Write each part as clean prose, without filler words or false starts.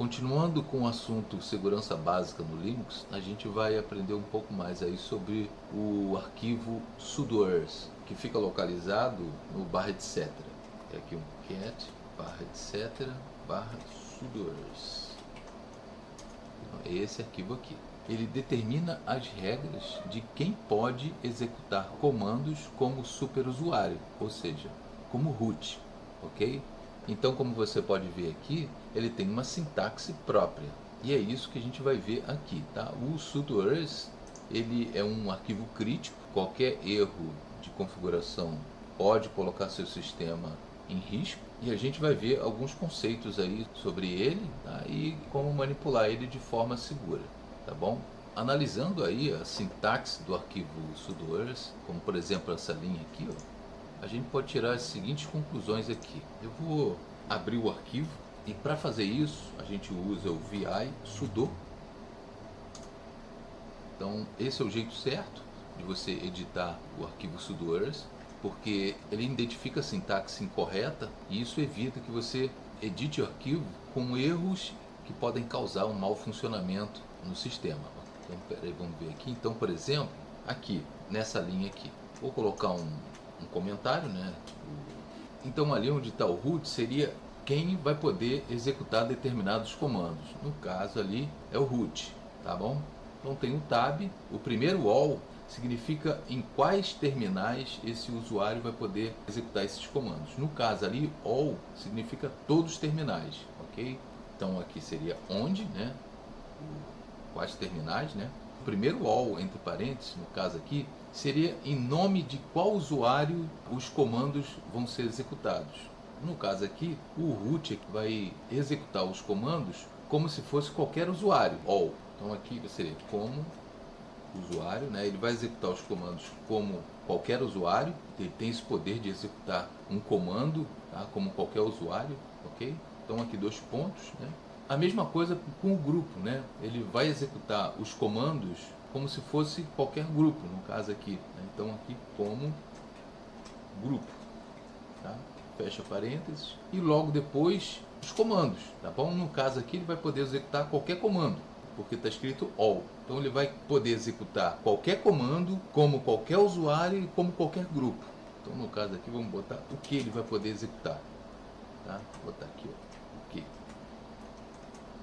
Continuando com o assunto segurança básica no Linux, a gente vai aprender um pouco mais aí sobre o arquivo sudoers, que fica localizado no /etc. É aqui um cat /etc /sudoers. É esse arquivo aqui. Ele determina as regras de quem pode executar comandos como superusuário, ou seja, como root, ok? Então, como você pode ver aqui, ele tem uma sintaxe própria. E é isso que a gente vai ver aqui, tá? O sudoers, ele é um arquivo crítico. Qualquer erro de configuração pode colocar seu sistema em risco. E a gente vai ver alguns conceitos aí sobre ele, tá? E como manipular ele de forma segura, tá bom? Analisando aí a sintaxe do arquivo sudoers, como por exemplo essa linha aqui, ó, a gente pode tirar as seguintes conclusões aqui. Eu vou abrir o arquivo e para fazer isso a gente usa o vi sudo. Então esse é o jeito certo de você editar o arquivo sudoers, porque ele identifica a sintaxe incorreta e isso evita que você edite o arquivo com erros que podem causar um mau funcionamento no sistema. Então, peraí, vamos ver aqui. Então, por exemplo, aqui, nessa linha aqui, vou colocar um comentário, né? Então, ali onde está o root seria quem vai poder executar determinados comandos. No caso ali é o root, tá bom? Então tem um tab. O primeiro all significa em quais terminais esse usuário vai poder executar esses comandos. No caso ali, all significa todos os terminais, ok? Então aqui seria onde, né? Quais terminais, né? O primeiro all, entre parênteses, no caso aqui, seria em nome de qual usuário os comandos vão ser executados. No caso aqui, o root vai executar os comandos como se fosse qualquer usuário, all. Então aqui seria como usuário, né? Ele vai executar os comandos como qualquer usuário, ele tem esse poder de executar um comando, tá? Como qualquer usuário, ok? Então aqui 2 pontos, né? A mesma coisa com o grupo, né? Ele vai executar os comandos como se fosse qualquer grupo, no caso aqui, né? Então aqui como grupo, tá? Fecha parênteses e logo depois os comandos, tá bom? No caso aqui ele vai poder executar qualquer comando, porque está escrito all. Então ele vai poder executar qualquer comando, como qualquer usuário e como qualquer grupo. Então no caso aqui vamos botar o que ele vai poder executar, tá? Vou botar aqui, ó,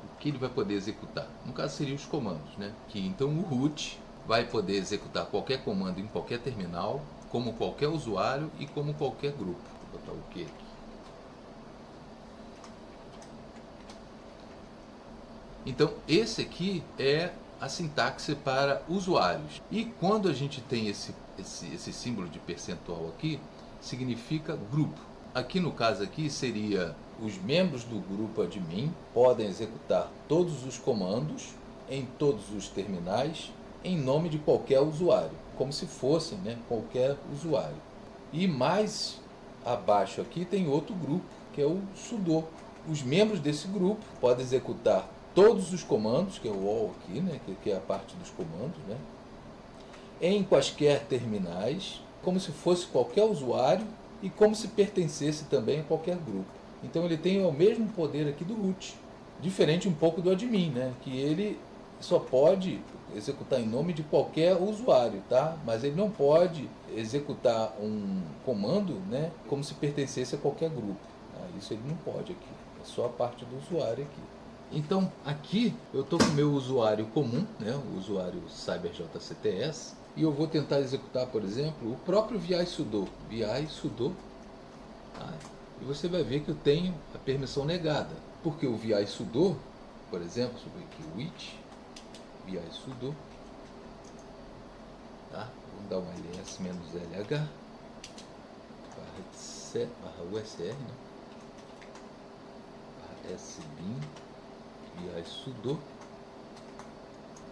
o que ele vai poder executar. No caso seriam os comandos, né? Que então o root vai poder executar qualquer comando em qualquer terminal, como qualquer usuário e como qualquer grupo. Vou botar o que aqui. Então esse aqui é a sintaxe para usuários. E quando a gente tem esse símbolo de percentual aqui, significa grupo. Aqui no caso aqui seria os membros do grupo admin podem executar todos os comandos em todos os terminais em nome de qualquer usuário, como se fossem, né, qualquer usuário. E mais abaixo aqui tem outro grupo, que é o sudo. Os membros desse grupo podem executar todos os comandos, que é o all aqui, né, que é a parte dos comandos, né, em quaisquer terminais, como se fosse qualquer usuário e como se pertencesse também a qualquer grupo. Então ele tem o mesmo poder aqui do root, diferente um pouco do admin, né, que ele só pode executar em nome de qualquer usuário, tá? Mas ele não pode executar um comando, né, como se pertencesse a qualquer grupo. Tá? Isso ele não pode aqui, é só a parte do usuário aqui. Então aqui eu estou com o meu usuário comum, né, o usuário CyberJCTS, e eu vou tentar executar, por exemplo, o próprio vi sudo. Tá? E você vai ver que eu tenho a permissão negada, porque o vi sudo, por exemplo, deixa eu ver aqui, which vi sudo, tá? Vamos dar um ls-lh /usr, né? /sbin vi sudo.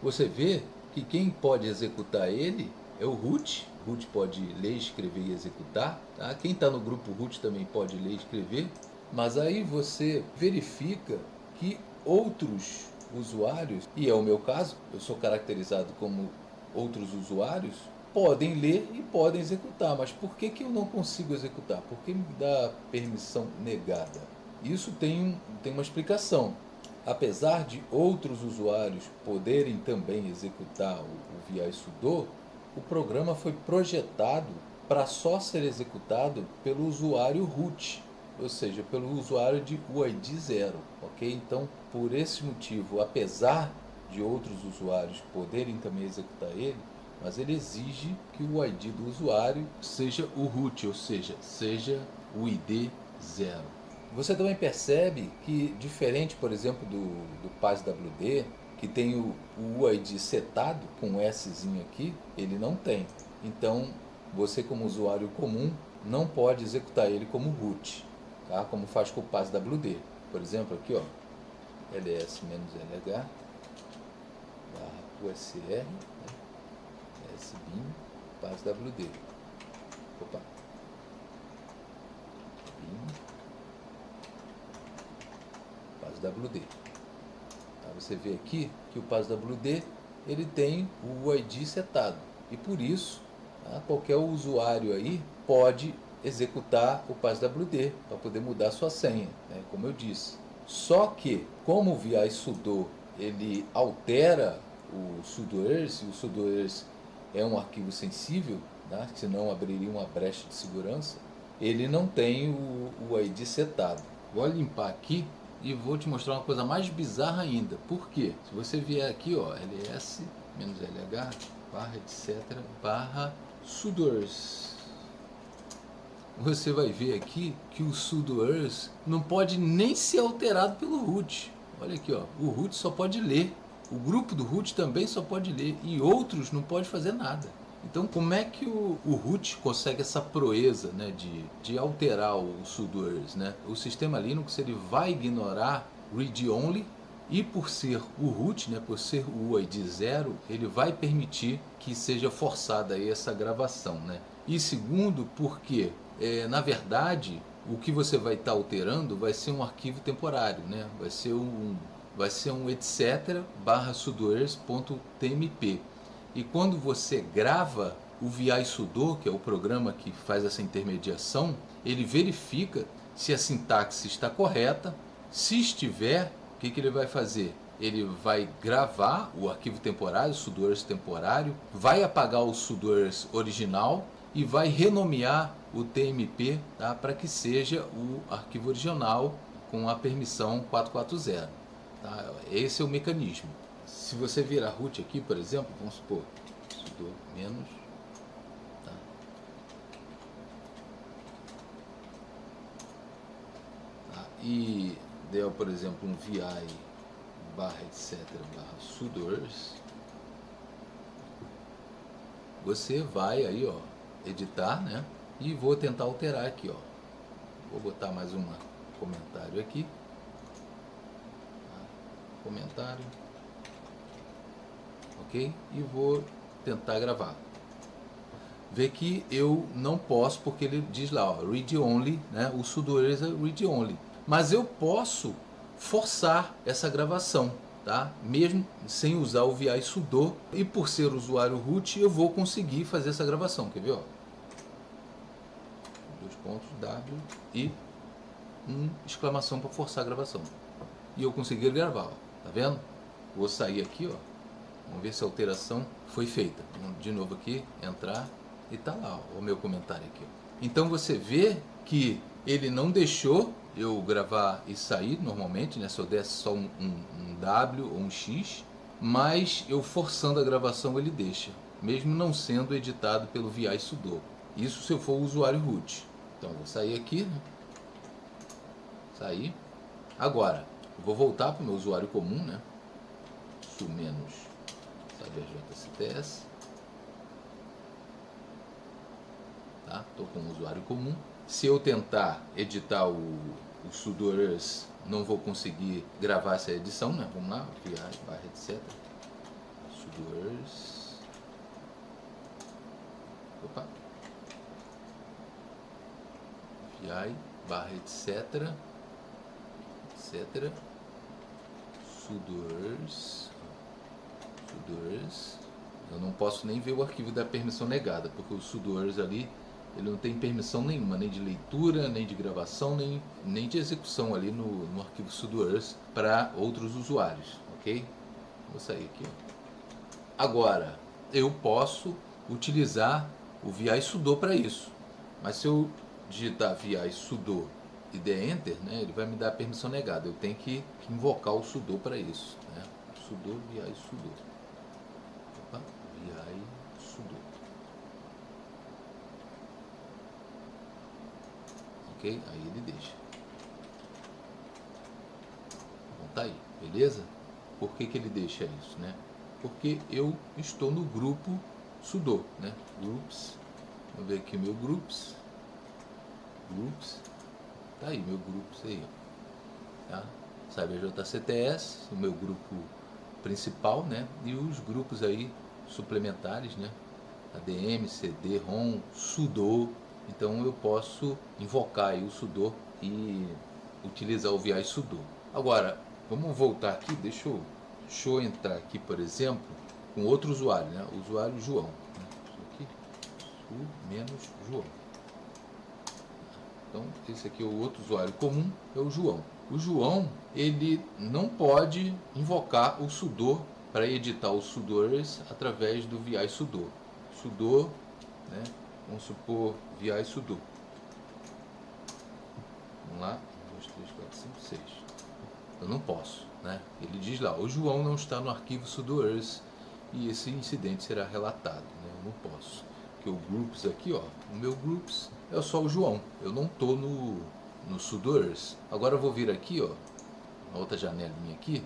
Você vê que quem pode executar ele é o root. O root pode ler, escrever e executar, tá? Quem está no grupo root também pode ler e escrever, mas aí você verifica que outros usuários, e é o meu caso, eu sou caracterizado como outros usuários, podem ler e podem executar. Mas por que eu não consigo executar? Por que me dá permissão negada? Isso tem uma explicação. apesar de outros usuários poderem também executar o VI Sudo, o programa foi projetado para só ser executado pelo usuário root, ou seja, pelo usuário de UID 0, ok? Então, por esse motivo, apesar de outros usuários poderem também executar ele, mas ele exige que o ID do usuário seja o root, ou seja o ID 0. Você também percebe que, diferente, por exemplo, do PASWD, que tem o UID setado com um Szinho aqui, ele não tem. Então, você como usuário comum não pode executar ele como root, tá? Como faz com o PASWD. Por exemplo, aqui, ó, ls-lh /usr, né? sbin PASWD. Opa. PASWD. Tá, você vê aqui que o PASWD ele tem o UID setado e por isso, tá, qualquer usuário aí pode executar o PASWD para poder mudar sua senha, né, como eu disse. Só que como o VI Sudo ele altera o sudoers, e o sudoers é um arquivo sensível, tá, senão abriria uma brecha de segurança, ele não tem o ID setado. Vou limpar aqui e vou te mostrar uma coisa mais bizarra ainda. Por quê? Se você vier aqui, ó, ls-lh etc sudoers, você vai ver aqui que o sudoers não pode nem ser alterado pelo root. Olha aqui, ó, o root só pode ler. O grupo do root também só pode ler e outros não pode fazer nada. Então, como é que o root consegue essa proeza, né, de alterar o sudoers, né? O sistema Linux ele vai ignorar read-only e por ser o root, né, por ser o UID 0, ele vai permitir que seja forçada aí essa gravação, né? E segundo, porque na verdade o que você vai estar alterando vai ser um arquivo temporário, né? Vai ser um etc /sudoers.tmp. E quando você grava o VI Sudo, que é o programa que faz essa intermediação, ele verifica se a sintaxe está correta. Se estiver, o que ele vai fazer? Ele vai gravar o arquivo temporário, o sudoers temporário, vai apagar o sudoers original e vai renomear o TMP, tá, para que seja o arquivo original com a permissão 440. Tá? Esse é o mecanismo. Se você virar root aqui, por exemplo, vamos supor, sudo menos, tá? Tá? E der, por exemplo, um vi /etc /sudoers, você vai aí, ó, editar, né? E vou tentar alterar aqui, ó. Vou botar mais um comentário aqui. Comentário, ok? E vou tentar gravar. Vê que eu não posso porque ele diz lá, ó, read only, né? O sudoers é read only. Mas eu posso forçar essa gravação, tá? Mesmo sem usar o VI Sudo, e por ser usuário root eu vou conseguir fazer essa gravação. Quer ver, ó? W e exclamação para forçar a gravação. E eu consegui gravar, ó. Tá vendo? Vou sair aqui, ó. Vamos ver se a alteração foi feita. De novo aqui, entrar e tá lá, ó, o meu comentário aqui, ó. Então você vê que ele não deixou eu gravar e sair normalmente, né? Se eu desse só um W ou um X, mas eu forçando a gravação ele deixa, mesmo não sendo editado pelo VI Sudo. Isso se eu for o usuário root. Então eu vou sair aqui, né? Sair. Agora eu vou voltar para o meu usuário comum, né? su-cyberjcts, tá? Estou com o usuário comum. Se eu tentar editar o sudoers, não vou conseguir gravar essa edição, né? Vamos lá, vi/etc sudoers. Opa. vi/etc etc sudoers. Eu não posso nem ver o arquivo da permissão negada, porque o sudoers ali ele não tem permissão nenhuma, nem de leitura, nem de gravação, nem de execução ali no arquivo sudo earth para outros usuários, ok? Vou sair aqui, ó. Agora, eu posso utilizar o vi sudo para isso, mas se eu digitar vi sudo e der enter, né, ele vai me dar a permissão negada. Eu tenho que invocar o sudo para isso, né? Sudo vi sudo. Opa, vi sudo. Ok? Aí ele deixa. Então tá aí, beleza? Por que ele deixa isso, né? Porque eu estou no grupo sudo, né? Groups. Vou ver aqui o meu groups. Tá aí, meu groups aí, tá? CyberJCTS, o meu grupo principal, né? E os grupos aí suplementares, né? ADM, CD, ROM, sudo. Então eu posso invocar aí o sudo e utilizar o vi sudo. Agora, vamos voltar aqui, deixa eu entrar aqui, por exemplo, com outro usuário, né? O usuário João, né? Isso aqui, menos João. Então, esse aqui é o outro usuário comum, é o João. O João, ele não pode invocar o sudo para editar o sudo earth através do vi sudo. Sudo, né? Vamos supor vi sudo. Vamos lá, 1, 2, 3, 4, 5, 6. Eu não posso, né? Ele diz lá, o João não está no arquivo sudo earth e esse incidente será relatado, né? Eu não posso. Porque o groups aqui, ó, o meu groups é só o João. Eu não estou no sudo earth. Agora eu vou vir aqui, ó, na outra janelinha aqui.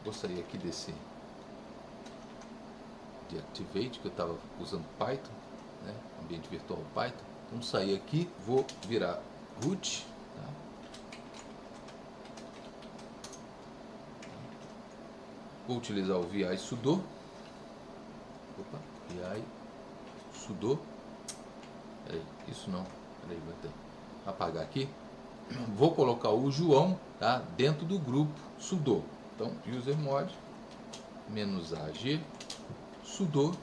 Vou sair aqui desse deactivate, que eu estava usando Python, né? Ambiente virtual Python. Então sair aqui, vou virar root, tá? Vou utilizar o vi sudo. Opa, vi sudo. Peraí, isso não. Peraí, vou até apagar aqui. Vou colocar o João, tá, dentro do grupo sudo. Então, usermod -ag sudo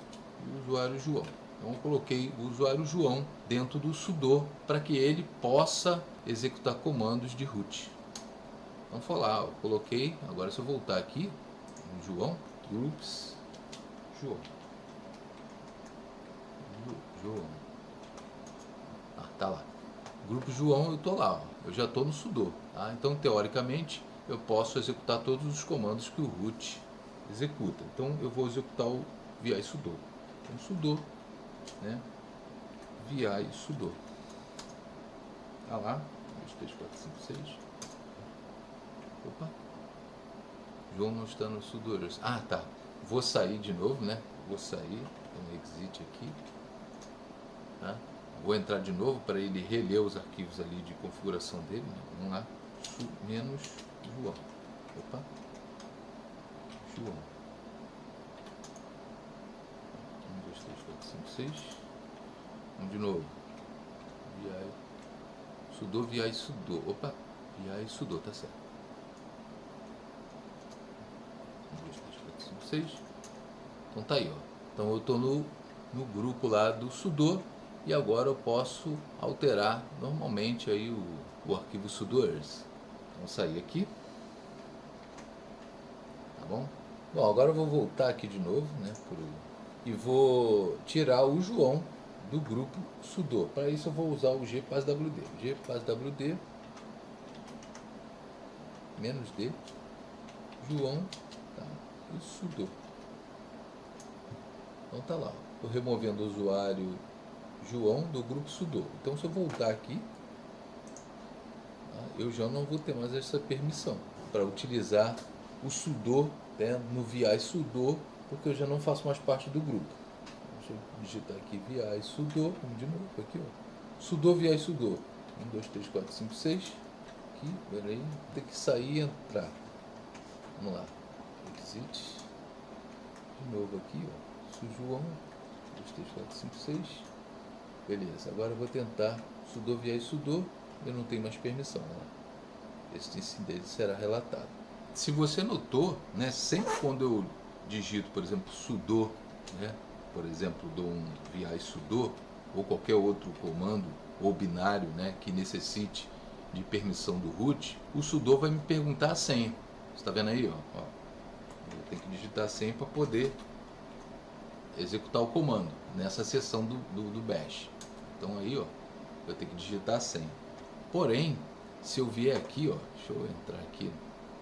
e o usuário João. Então, eu coloquei o usuário João dentro do sudo para que ele possa executar comandos de root. Então, foi lá, eu coloquei. Agora, se eu voltar aqui no João, groups João. Ah, tá lá. Grupo João, eu tô lá, ó. Eu já estou no sudo, tá? Então, teoricamente, eu posso executar todos os comandos que o root executa. Então, eu vou executar o vi sudo. Então, sudo, né? Vi sudo. Tá lá. 1, 2, 3, 4, 5, 6. Opa. João não está no sudo earth. Ah, tá. Vou sair de novo, né? Vou sair. Um exit aqui. Tá? Vou entrar de novo para ele reler os arquivos ali de configuração dele, né? Vamos lá, menos João. Opa, João. 1, 2, 3, 4, 5, 6. Vamos de novo. Vi sudo. Opa, vi sudo, tá certo. 1, 2, 3, 4, 5, 6. Então tá aí, ó. Então eu estou no grupo lá do sudo. E agora eu posso alterar normalmente aí o arquivo sudo earth. Vamos sair aqui. Tá bom? Bom, agora eu vou voltar aqui de novo, né? E vou tirar o João do grupo sudo. Para isso eu vou usar o gpasswd. Gpasswd -d João, tá? E sudo. Então tá lá. Estou removendo o usuário João do grupo sudo. Então, se eu voltar aqui, tá, eu já não vou ter mais essa permissão para utilizar o sudo, né, no vi sudo, porque eu já não faço mais parte do grupo. Deixa eu digitar aqui vi sudo, vamos de novo aqui, ó. Sudo vi sudo. 1, 2, 3, 4, 5, 6. Aqui, peraí, tem que sair e entrar. Vamos lá. Exit. De novo aqui, ó. João. 2, 3, 4, 5, 6. Beleza, agora eu vou tentar sudo vi sudo, eu não tenho mais permissão, né? Esse incidente será relatado. Se você notou, né, sempre quando eu digito, por exemplo, sudo, né, por exemplo, dou um vi sudo ou qualquer outro comando ou binário, né, que necessite de permissão do root, o sudo vai me perguntar a senha. Você está vendo aí? Ó? Eu tenho que digitar a senha para poder executar o comando nessa seção do bash. Então aí, ó, eu tenho que digitar a senha. Porém, se eu vier aqui, ó, deixa eu entrar aqui.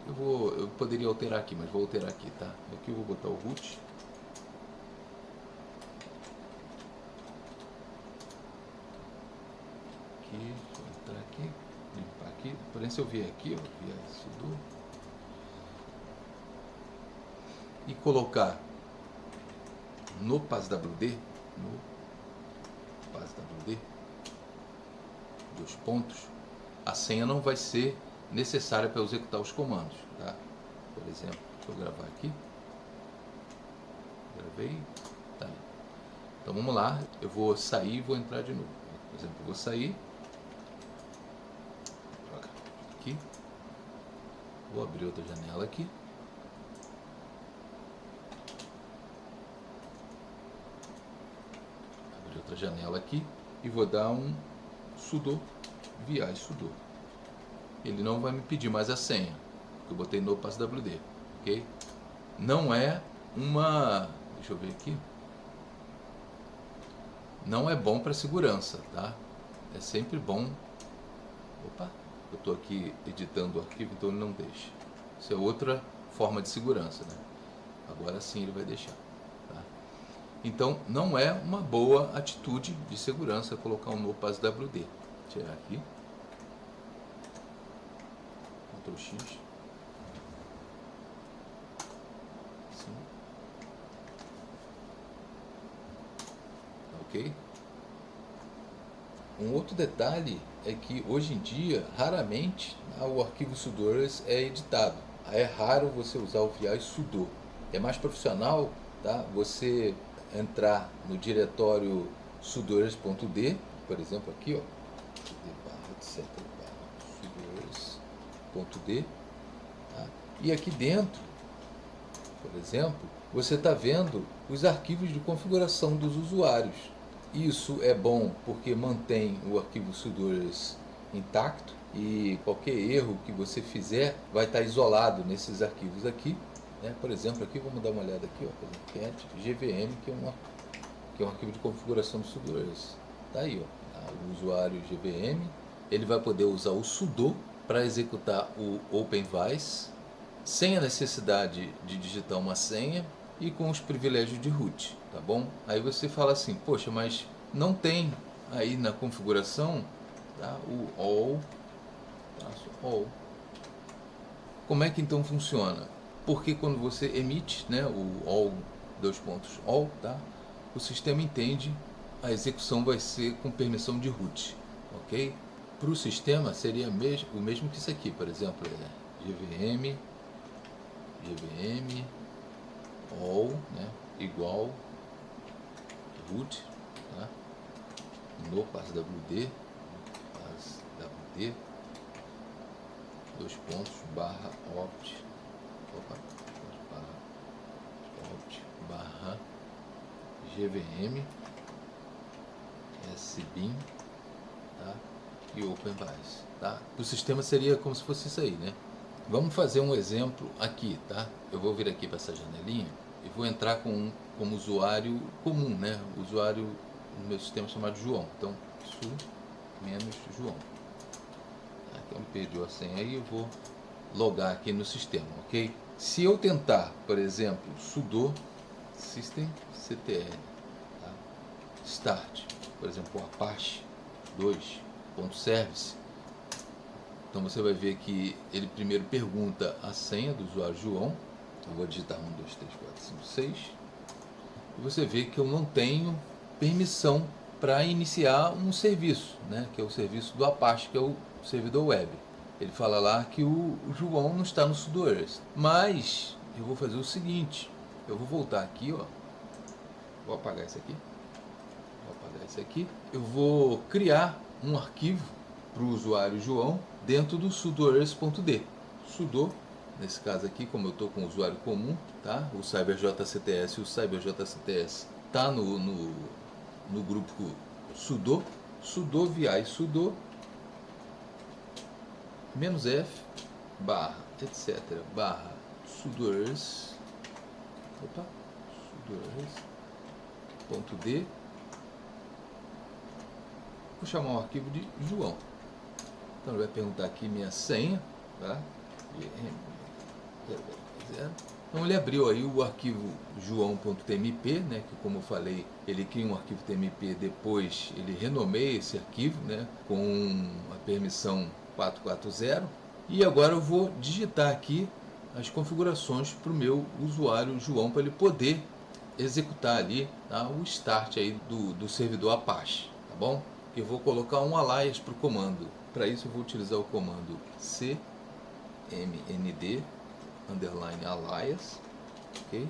Eu poderia alterar aqui, mas vou alterar aqui, tá? Aqui eu vou botar o root. Aqui, deixa eu entrar aqui, limpar aqui. Porém, se eu vier aqui, ó, vi sudo e colocar no passwd, dos pontos, a senha não vai ser necessária para executar os comandos, tá? Por exemplo, deixa eu gravar aqui. Gravei, tá. Então vamos lá, eu vou sair e vou entrar de novo. Por exemplo, eu vou sair, aqui, vou abrir outra janela aqui. Outra janela aqui e vou dar um sudo vi sudo. Ele não vai me pedir mais a senha, que eu botei no passwd, ok? Não é uma, deixa eu ver aqui, não é bom para segurança, tá? É sempre bom. Opa, eu estou aqui editando o arquivo, então ele não deixa. Isso é outra forma de segurança, né? Agora sim ele vai deixar. Então, não é uma boa atitude de segurança colocar um no passwd. Tirar aqui. Ctrl X. Assim. Ok? Um outro detalhe é que hoje em dia, raramente, o arquivo sudoers é editado. É raro você usar o vi sudo. É mais profissional, tá? Você entrar no diretório sudoers.d, por exemplo, aqui, ó, sudoers.d, tá? E aqui dentro, por exemplo, você está vendo os arquivos de configuração dos usuários. Isso é bom porque mantém o arquivo sudoers intacto e qualquer erro que você fizer vai estar isolado nesses arquivos aqui. Por exemplo, aqui vamos dar uma olhada aqui, ó, por exemplo, cat gvm, que é um arquivo de configuração do sudoers. Tá aí, ó, o usuário gvm, ele vai poder usar o sudo para executar o OpenVice sem a necessidade de digitar uma senha e com os privilégios de root, tá bom? Aí você fala assim, poxa, mas não tem aí na configuração, tá, o all. Como é que então funciona? Porque quando você emite, né, o all, all, tá, o sistema entende, a execução vai ser com permissão de root, ok? Para o sistema seria o mesmo que isso aqui, por exemplo, gvm all, né, igual root, tá, no passwd, barra opt, barra gvm sbin, tá, e OpenVice, tá? O sistema seria como se fosse isso aí, né? Vamos fazer um exemplo aqui, tá? Eu vou vir aqui para essa janelinha e vou entrar como usuário comum, né? Usuário no meu sistema chamado João. Então, menos João. Então, ele perdeu a senha aí, eu vou logar aqui no sistema, ok? Se eu tentar, por exemplo, sudo systemctl, tá, start, por exemplo, Apache 2.service, então você vai ver que ele primeiro pergunta a senha do usuário João. Eu vou digitar 1, 2, 3, 4, 5, 6. E você vê que eu não tenho permissão para iniciar um serviço, né, que é o serviço do Apache, que é o servidor web. Ele fala lá que o João não está no sudoers. Mas eu vou fazer o seguinte, eu vou voltar aqui, ó. Vou apagar isso aqui. Eu vou criar um arquivo para o usuário João dentro do sudoers.d. Sudo, nesse caso aqui, como eu estou com o usuário comum, tá? O CyberJCTS e o CyberJCTS tá no grupo sudo vi sudo -f barra etc barra sudoers sudoers.d. Vou chamar o arquivo de João. Então ele vai perguntar aqui minha senha, tá? Então ele abriu aí o arquivo joão.tmp, né, que como eu falei, ele cria um arquivo tmp, depois ele renomeia esse arquivo, né, com a permissão 440, e agora eu vou digitar aqui as configurações para o meu usuário João, para ele poder executar ali, tá, o start aí do servidor Apache, tá bom? Eu vou colocar um alias para o comando. Para isso eu vou utilizar o comando cmnd _alias, ok?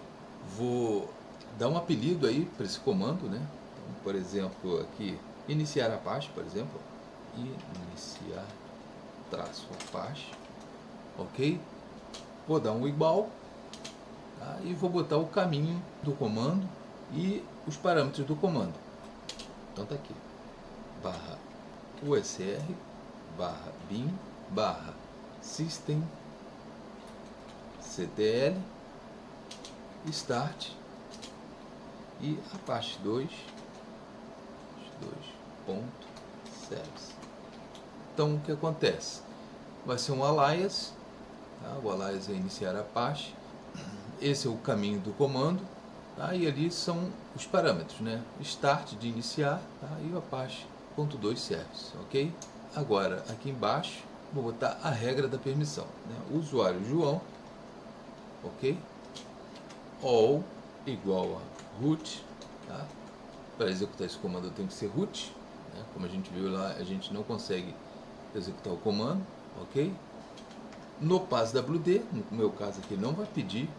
Vou dar um apelido aí para esse comando, né? Então, por exemplo, aqui iniciar Apache, por exemplo, iniciar -Apache, ok? Vou dar um igual, tá? E vou botar o caminho do comando e os parâmetros do comando. Então tá aqui, barra usr barra bin barra system ctl start e Apache 2.service. Então o que acontece? Vai ser um alias, tá? O alias é iniciar Apache, esse é o caminho do comando, tá? E ali são os parâmetros, né? Start de iniciar, tá? E o Apache.2 service, ok? Agora aqui embaixo vou botar a regra da permissão, né? Usuário João, ok? All igual a root, tá? Para executar esse comando eu tenho que ser root, né? Como a gente viu lá, a gente não consegue executar o comando, ok? No passwd, no meu caso aqui, não vai pedir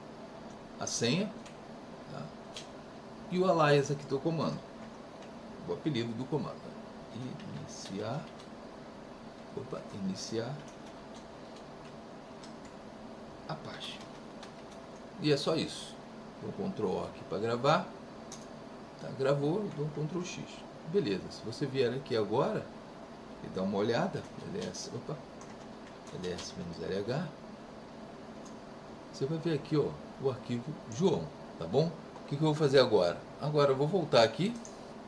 a senha, tá? E o alias aqui do comando, o apelido do comando, iniciar Apache. E é só isso. Dou um Ctrl O aqui para gravar, tá? Gravou, dou um Ctrl X. Beleza, se você vier aqui agora e dar uma olhada, ls-lh, você vai ver aqui, ó, o arquivo João, tá bom? O que eu vou fazer agora? Agora eu vou voltar aqui,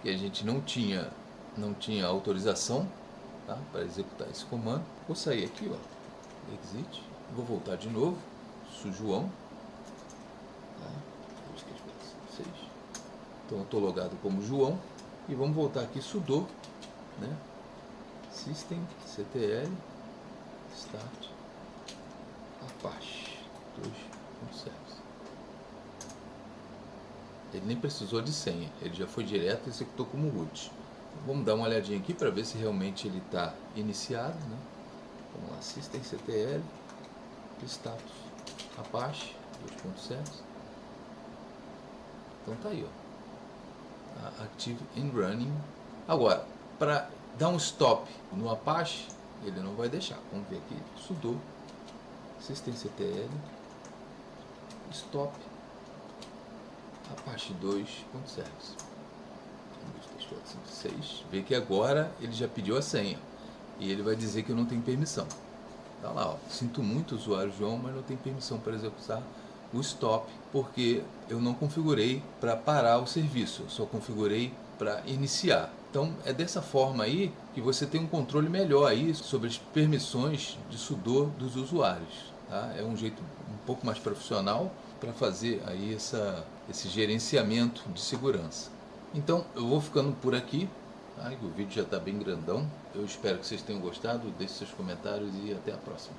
que a gente não tinha autorização, tá, para executar esse comando. Vou sair aqui, ó, exit, vou voltar de novo, João, tá? Então eu estou logado como João e vamos voltar aqui sudo, né, systemctl start Apache 2.service. Ele nem precisou de senha, ele já foi direto e executou como root. Vamos dar uma olhadinha aqui para ver se realmente ele está iniciado, né? Vamos lá, systemctl status Apache 2.service. Então tá aí, ó, active and running. Agora, para dar um stop no Apache, ele não vai deixar. Vamos ver aqui, sudo systemctl stop Apache 2.service. 1, 2, 3, 4, 5, 6. Vê que agora ele já pediu a senha e ele vai dizer que eu não tenho permissão. Tá lá, ó. Sinto muito, usuário João, mas não tem permissão para executar o stop, porque eu não configurei para parar o serviço, eu só configurei para iniciar. Então é dessa forma aí que você tem um controle melhor aí sobre as permissões de sudo dos usuários, tá? É um jeito um pouco mais profissional para fazer aí esse gerenciamento de segurança. Então eu vou ficando por aqui, tá? O vídeo já está bem grandão. Eu espero que vocês tenham gostado, deixe seus comentários e até a próxima.